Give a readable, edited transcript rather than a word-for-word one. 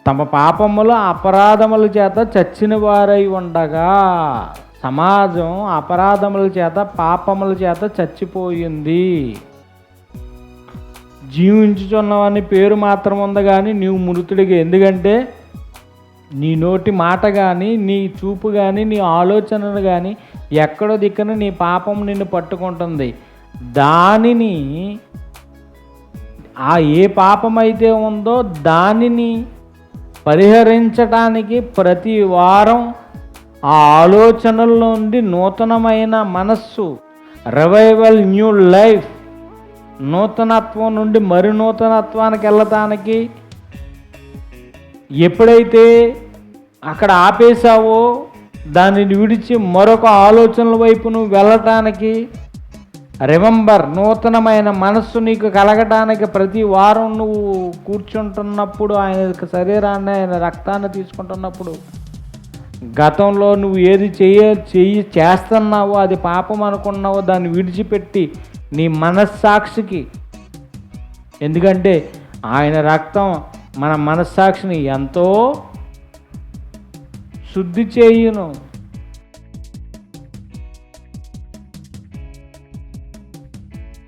తమ పాపములు అపరాధముల చేత చచ్చిన వారై ఉండగా. సమాజం అపరాధముల చేత పాపముల చేత చచ్చిపోయింది. జీవించుచున్నవని పేరు మాత్రం ఉంది కానీ నీవు మృతుడిగా. ఎందుకంటే నీ నోటి మాట కానీ, నీ చూపు కానీ, నీ ఆలోచనలు కానీ ఎక్కడో దిక్కున నీ పాపం నిన్ను పట్టుకుంటుంది. దానిని ఏ పాపం అయితే ఉందో దానిని పరిహరించడానికి ప్రతి వారం ఆ ఆలోచనల నుండి నూతనమైన మనస్సు, రివైవల్, న్యూ లైఫ్, నూతనత్వం నుండి మరి నూతనత్వానికి వెళ్ళటానికి ఎప్పుడైతే అక్కడ ఆపేశావో దానిని విడిచి మరొక ఆలోచనల వైపు నువ్వు వెళ్ళటానికి, రిమెంబర్, నూతనమైన మనస్సు నీకు కలగటానికి ప్రతి వారం నువ్వు కూర్చుంటున్నప్పుడు, ఆయన శరీరాన్ని, ఆయన రక్తాన్ని తీసుకుంటున్నప్పుడు గతంలో నువ్వు ఏది చేస్తున్నావో అది పాపం అనుకున్నావో దాన్ని విడిచిపెట్టి నీ మనస్సాక్షికి, ఎందుకంటే ఆయన రక్తం మన మనస్సాక్షిని ఎంతో శుద్ధి చేయును.